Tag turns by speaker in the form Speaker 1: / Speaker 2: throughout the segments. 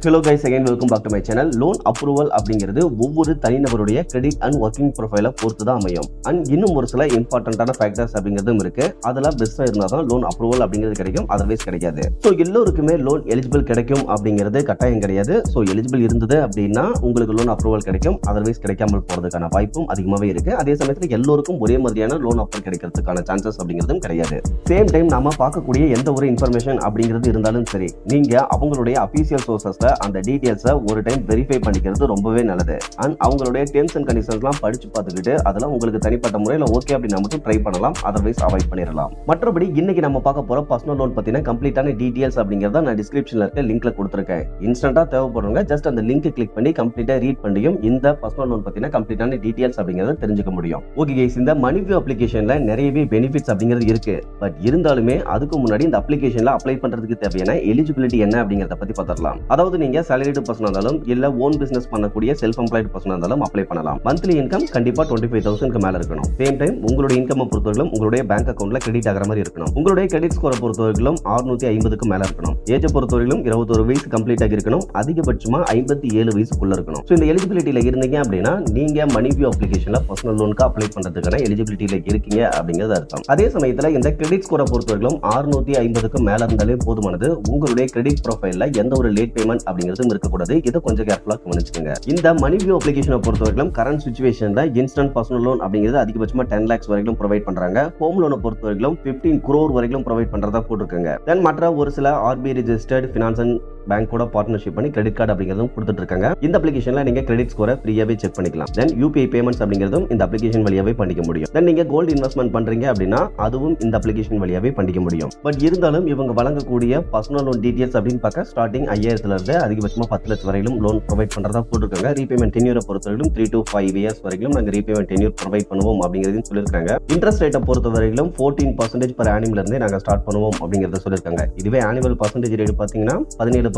Speaker 1: Hello guys, again welcome back to my channel. Loan approval அப்படிங்கிறது ஒவ்வொரு தனிநபருடைய credit and working ப்ரொஃபைலை பொறுத்து தான் அமையும். அண்ட் இன்னும் ஒரு சில இம்பார்ட்டன்டான ஃபேக்டர்ஸ் அப்படிங்கிறதும் இருக்கு. அதெல்லாம் பெஸ்ட்டாக இருந்தால் தான் லோன் அப்ரூவல் அப்படிங்கிறது கிடைக்கும், அதர்வைஸ் கிடைக்காது. ஸோ எல்லோருக்குமே லோன் எலிஜிபிள் கிடைக்கும் அப்படிங்கிறது கட்டாயம் கிடையாது. ஸோ எலிஜிபிள் இருந்தது அப்படின்னா உங்களுக்கு லோன் அப்ரூவல் கிடைக்கும், அதர்வைஸ் கிடைக்காமல் போகிறதுக்கான வாய்ப்பும் அதிகமாகவே இருக்கு. அதே சமயத்தில் எல்லோருக்கும் ஒரே மாதிரியான லோன் அப்ரூவல் கிடைக்கிறதுக்கான சான்சஸ் அப்படிங்கிறதும் கிடையாது. சேம் டைம் நாம பார்க்கக்கூடிய எந்த ஒரு இன்ஃபர்மேஷன் அப்படிங்கிறது இருந்தாலும் சரி, நீங்க அவங்களுடைய அபிஷியல் சோர்சஸ்ல அந்த டீடைல்ஸை ஒரு டைம் வெரிஃபை பண்ணிக்கிறது ரொம்பவே நல்லது. அண்ட் அவங்களுடைய டேர்ம்ஸ் அண்ட் கண்டிஷன்ஸ்லாம் படிச்சு பார்த்துக்கிட்டு அதெல்லாம் உங்களுக்கு தனிப்பட்ட முறையில் ஓகே அப்படின்னா மட்டும் ட்ரை பண்ணலாம், அதர்வைஸ் அவாய்ட் பண்ணிடலாம். மற்றபடி இன்னைக்கு நம்ம பார்க்க போற பர்சனல் லோன் பத்தின கம்ப்ளீட்டான டீடைல்ஸ் அப்படிங்கிறத நான் டிஸ்கிரிப்ஷன்ல இருக்க லிங்க்ல கொடுத்துருக்கேன். இன்ஸ்டன்டா தேவைப்படுறவங்க ஜஸ்ட் அந்த லிங்க் கிளிக் பண்ணி கம்ப்ளீட்டா ரீட் பண்ணியும் இந்த பர்சனல் லோன் பத்தின கம்ப்ளீட்டான டீடைல்ஸ் அப்படிங்கிறத தெரிஞ்சுக்க முடியும். ஓகே கைஸ், இந்த மணிவியூ அப்ளிகேஷன்ல நிறையவே பெனிஃபிட்ஸ் அப்படிங்கிறது இருக்கு. பட் இருந்தாலுமே அதுக்கு முன்னாடி இந்த அப்ளிகேஷன்ல அப்ளை பண்றதுக்கு தேவையான எலிஜிபிலிட்டி என்ன அப்படிங்கறத பத்தி பார்த்துடலாம். அதாவது நீங்க salaried person இருந்தாலும் இல்ல ஓன் பிசினஸ் பண்ணக்கூடிய செல்ஃப் எம்ப்ளாய்டு பர்சன் இருந்தாலும் அப்ளை பண்ணலாம். மந்த்லி இன்கம் கண்டிப்பா 25,000 மேல இருக்கணும். சேம் டைம் உங்களுடைய இன்கம் பொறுத்தவரைக்கும் உங்களுடைய பேங்க் அக்கவுண்ட்ல கிரெடிட் ஆகிற மாதிரி இருக்கணும். உங்களுடைய கிரெடிட் ஸ்கோரை பொறுத்தவரைக்கும் 650க்கு மேல இருக்கணும். ஏஜ் பொறுத்தவரைக்கும் 21 வயசு கம்ப்ளீட் ஆகி இருக்கணும். அதிகபட்சமா 57 வயசுக்குள்ள இருக்கணும். ஸோ இந்த எலிஜிபிலிட்டியில இருந்தீங்க அப்படின்னா நீங்க மணிவியூ அப்ளிகேஷன்ல பர்சனல் லோனுக்கு அப்ளை பண்றதுக்கான எலிஜிபிலிட்டியில இருக்கீங்க அப்படிங்கிறது அர்த்தம். அதே சமயத்தில் இந்த கிரெடிட் ஸ்கோரை பொறுத்தவரைக்கும் 650க்கு மேல இருந்தாலே போதுமானது. உங்களுடைய கிரெடிட் ப்ரொஃபைல்ல எந்த ஒரு லேட் பேமெண்ட் அப்படிங்கிறது இருக்கக்கூடாது. இதை கொஞ்சம் கேர்ஃபுல்லா கவனிச்சுக்கோங்க. இந்த மணிவியூ அப்ளிகேஷனை பொறுத்தவரைக்கும் கரண்ட் சிச்சுவேஷன்ல இன்ஸ்டன்ட் பர்சனல் லோன் அப்படிங்கிறது அதிகபட்சமா 10 lakhs வரைக்கும் ப்ரொவைட் பண்றாங்க. ஹோம் லோனை பொறுத்தவரைக்கும் 15 crore வரைக்கும் ப்ரொவைட் பண்றதா போட்டிருக்காங்க. தென் மற்ற ஒரு சில RBI ரெஜிஸ்டர்ட் ஃபினான்ஸ் அண்ட் பேங்கோட பார்ட்னர்ஷிப் பண்ணி கிரெடிட் கார்டு அப்படிங்கிறதும் கொடுத்துட்டு இருக்காங்க. இந்த அப்ளிகேஷன்ல நீங்க கிரெடிட் ஸ்கோரை ஃப்ரீயாவே செக் பண்ணிக்கலாம். தென் UPI பேமெண்ட்ஸ் அப்படிங்கிறதும் இந்த அப்ளிகேஷன் வழியாவே பண்ணிக்க முடியும். தென் நீங்க கோல்டு இன்வெஸ்ட்மெண்ட் பண்றீங்க அப்படின்னா அதுவும் இந்த அப்ளிகேஷன் வழியாவே பண்ணிக்க முடியும். பட் இருந்தாலும் இவங்க வழங்கக்கூடிய பர்சனல் லோன் டீடைல்ஸ் அப்படின்னு பார்க்க ஸ்டார்டிங் 5,000 இருந்து அதிகபட்சமா 10 லட்சம் வரையிலும் லோன் ப்ரொவைட் பண்றதா போட்டிருக்காங்க. ரீபேமெண்ட் டென்யூரை பொறுத்தவரைக்கும் 3 to 5 years வரைக்கும் நாங்க ரீபேமெண்ட் டென்யூர் ப்ரொவைட் பண்ணுவோம் அப்படிங்கிறதையும் சொல்லியிருக்காங்க. இன்ட்ரெஸ்ட் ரேட்டை பொறுத்தவரைக்கும் 14% per annum இருந்தே நாங்க ஸ்டார்ட் பண்ணுவோம் அப்படிங்கிறத சொல்லியிருக்காங்க. இதுவே ஆனுவல் பர்சன்டேஜ் ரேட் பாத்தீங்கன்னா 17%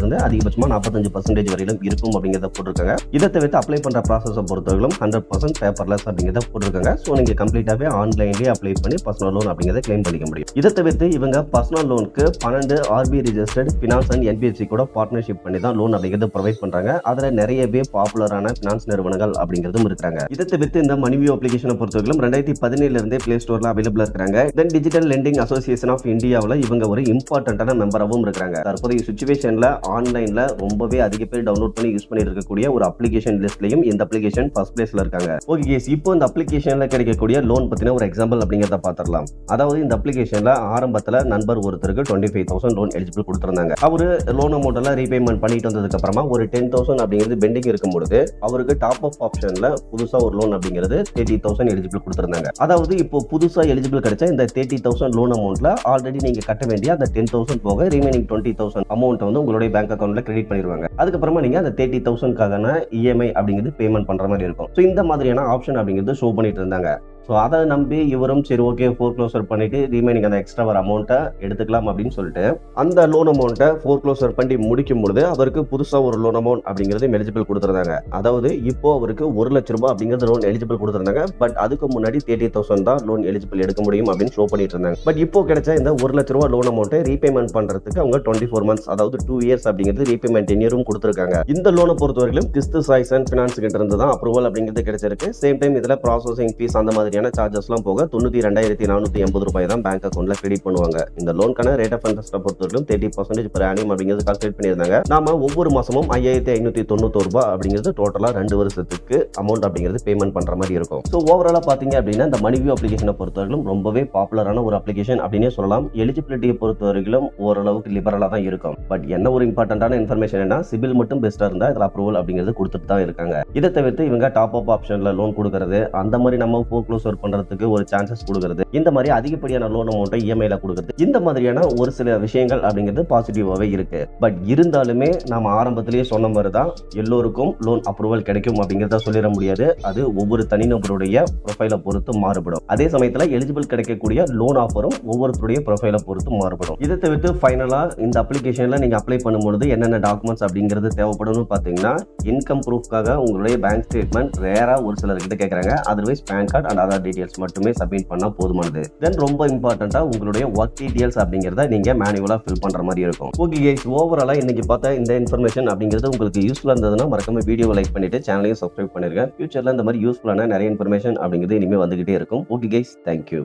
Speaker 1: இருந்து அதிகபட்சமா 45% வரையிலும் இருக்கும் அப்படிங்கிறத போட்டிருக்காங்க. இதை தவிர்த்து அப்ளை பண்ற ப்ராசஸை பொறுத்தவரைக்கும் 100% பேப்பர்லெஸ் அப்படிங்கிறத போட்டிருக்காங்க. ஸோ நீங்க கம்ப்ளீட்டாவே ஆன்லைன்லேயே அப்ளை பண்ணி பர்சனல் லோன் அப்படிங்கிறத கிளைம் பண்ணிக்க முடியும். இதை தவிர்த்து இவங்க பர்சனல் லோனுக்கு 12 RBI registered finance and NBFC கூட பார்ட்னர்ஷிப் பண்ணி தான் லோன் அப்படிங்கிறது ப்ரொவைட் பண்றாங்க. அதுல நிறையவே பாப்புலரான ஃபினான்ஸ் நிறுவனங்கள் அப்படிங்கிறதும் இருக்காங்க. இதை தவிர்த்து இந்த மணிவியூ அப்ளிகேஷனை பொறுத்தவரைக்கும் 2017 இருந்தே பிளே ஸ்டோர்ல அவைலபிளா இருக்காங்க. Then digital lending association of இந்தியாவில் இவங்க ஒரு இம்பார்ட்டன்டான மெம்பராகவும் இருக்காங்க. தற்போதைய சிச்சுவேஷன்ல ஆன்லைன்ல ரொம்பவே அதிக பேர் டவுன்லோட் பண்ணி யூஸ் பண்ணி இருக்கக்கூடிய ஒரு அப்ளிகேஷன் லிஸ்ட்லயும் இந்த அப்ளிகேஷன் ஃபர்ஸ்ட் பிளேஸ்ல இருக்காங்க. ஓகே கேஸ், இப்போ இந்த அப்ளிகேஷன்ல கிடைக்கக்கூடிய லோன் பத்தின ஒரு எக்ஸாம்பிள் அப்படிங்கறத பார்த்துடலாம். அதாவது இந்த அப்ளிகேஷன்ல ஆரம்பத்துல நண்பர் ஒருத்தருக்கு 25,000 லோன் எலிஜிபிள் கொடுத்திருந்தாங்க. அவரு லோன் அமௌண்ட் எல்லாம் ரீபேமெண்ட் பண்ணிட்டு வந்ததுக்கு அப்புறமா ஒரு 10,000 அப்படிங்கிறது பெண்டிங் இருக்கும்போது அவருக்கு டாப் அப் ஆப்ஷன்ல புதுசா ஒரு லோன் அப்படிங்கிறது 30,000 எலிஜிபிள் கொடுத்திருந்தாங்க. அதாவது இப்போ புதுசா எலிஜிபிள் கிடைச்ச இந்த 30,000 லோன் அமௌண்ட்ல ஆல்ரெடி நீங்க கட்ட வேண்டிய அந்த 10,000 போக ரிமைனிங் 20,000 அமௌண்ட் வந்து உங்களுடைய பேங்க் அக்கௌண்ட்ல கிரெடிட் பண்ணிடுவாங்க. அதுக்கப்புறமா நீங்க அந்த 30,000க்கான EMI அப்படிங்கிறது பேமெண்ட் பண்ற மாதிரி இருக்கும். ஸோ இந்த மாதிரியான ஆப்ஷன் அப்படிங்கிறது ஷோ பண்ணிட்டு இருந்தாங்க. ஸோ அதை நம்பி இவரும் சரி ஓகே ஃபோர்க்ளோசர் பண்ணிட்டு ரிமைனிங் அந்த எக்ஸ்ட்ரா வர அமௌண்ட்டை எடுத்துக்கலாம் அப்படின்னு சொல்லிட்டு அந்த லோன் அமௌண்ட்டை ஃபோர்க்ளோசர் பண்ணி முடிக்கும் பொழுது அவருக்கு புதுசாக ஒரு லோன் அமௌண்ட் அப்படிங்கிறது எலிஜிபிள் கொடுத்துருந்தாங்க. அதாவது இப்போ அவருக்கு 1 லட்ச ரூபாய் அப்படிங்கிறது லோன் எலிஜிபிள் கொடுத்துருந்தாங்க. பட் அதுக்கு முன்னாடி 30,000 தான் லோன் எலிஜிபிள் எடுக்க முடியும் அப்படின்னு ஷோ பண்ணிட்டு இருந்தாங்க. பட் இப்போ கிடைச்ச இந்த 1 லட்ச ரூபாய் லோன் அமௌண்ட்டை ரீபேமெண்ட் பண்றதுக்கு அவங்க 24 months அதாவது 2 years அப்படிங்கிறது ரீபேமெண்ட் டென்யூரும் கொடுத்துருக்காங்க. இந்த லோனை பொறுத்தவரைக்கும் கிஸ்து சாய்ஸ் அண்ட் ஃபினான்ஸ் கிட்ட இருந்து தான் அப்ரூவல் அப்படிங்கிறது கிடைச்சிருக்கு. சேம் டைம் இதுல ப்ராசஸிங் ஃபீஸ் அந்த மாதிரியான சார்ஜஸ்லாம் போக 92,480 ரூபாய் தான் பேங்க் அக்கௌண்ட்ல கிரெடிட் பண்ணுவாங்க. இந்த லோனுக்கான ரேட் ஆஃப் இன்ட்ரெஸ்ட் பொறுத்தவரைக்கும் 30% per annum அப்படிங்கிறது கால்குலேட் பண்ணியிருந்தாங்க. நாம ஒவ்வொரு மாசமும் 5,591 ரூபாய் அப்படிங்கிறது டோட்டலா 2 வருஷத்துக்கு அமௌண்ட் அப்படிங்கிறது பேமெண்ட் பண்ற மாதிரி இருக்கும். ஸோ ஓவராலா பாத்தீங்க அப்படின்னா இந்த மணிவியூ அப்ளிகேஷனை பொறுத்தவரைக்கும் ரொம்பவே பாப்புலரான ஒரு அப்ளிகேஷன் அப்படின்னே சொல்லலாம். எலிஜிபிலிட்டியை பொறுத்தவரைக்கும் ஓரளவுக்கு லிபரலா தான் இருக்கும். பட் என்ன ஒரு இம்பார்ட்டன்டான இன்ஃபர்மேஷன் என்ன, சிபில் மட்டும் பெஸ்டா இருந்தா இதுல அப்ரூவல் அப்படிங்கிறது கொடுத்துட்டு தான் இருக்காங்க. இதை தவிர்த்து இவங்க டாப் அப் ஆப்ஷன்ல லோன் கொடுக்கறது, அந்த மாதிரி நம்ம ஃபோர்க்ளோசர் பண்றதுக்கு ஒரு சான்சஸ் கொடுக்கிறது, இந்த மாதிரி அதிகப்படியான லோன் அமௌண்ட்டை EMI-ல கொடுக்கிறது, இந்த மாதிரியான ஒரு சில விஷயங்கள் அப்படிங்கிறது பாசிட்டிவாவே இருக்கு. பட் இருந்தாலுமே நாம ஆரம்பத்திலேயே சொன்ன மாதிரி தான் எல்லோருக்கும் லோன் அப்ரூவல் கிடைக்கும் அப்படிங்கிறத சொல்லிட முடியாது. அது ஒவ்வொரு தனிநபருடைய ப்ரொஃபைலை பொறுத்து மாறுபடும். அதே சமயத்தில் எலிஜிபிள் கிடைக்கக்கூடிய லோன் ஆஃபரும் ஒவ்வொருத்தருடைய ப்ரொஃபைலை பொறுத்து மாறுபடும். இதை தவிர்த்து ஃபைனலா இந்த அப்ளிகேஷன்ல நீங்க அப்ளை பண்ணும்போது என்னென்ன டாக்குமெண்ட்ஸ் அப்படிங்கிறது தேவைப்படும் பாத்தீங்கன்னா, இன்கம் ப்ரூஃப்காக உங்களுடைய பேங்க் ஸ்டேட்மெண்ட் ரேரா ஒரு சிலர்கிட்ட கேட்கறாங்க. Otherwise PAN card and Aadhaar details மட்டுமே சப்மிட் பண்ணா போதுமானது. தென் ரொம்ப இம்பார்ட்டண்டா உங்களுடைய ஒர்க் டீடைல்ஸ் அப்படிங்கறத நீங்க மேனுவலா ஃபில் பண்ற மாதிரி இருக்கும். ஓகே கைஸ், ஓவராலா இன்னைக்கு பார்த்த இந்த இன்ஃபர்மேஷன் அப்படிங்கிறது உங்களுக்கு யூஸ்ஃபுல்லா இருந்ததுன்னா மறக்காம வீடியோவை லைக் பண்ணிட்டு சேனலையும் சப்ஸ்கிரைப் பண்ணிருங்க. ஃபியூச்சர்ல இந்த மாதிரி யூஸ்ஃபுல்லான நிறைய இன்ஃபர்மேஷன் அப்படிங்கிறது இனிமே வந்துகிட்டே இருக்கும். Okay guys, thank you.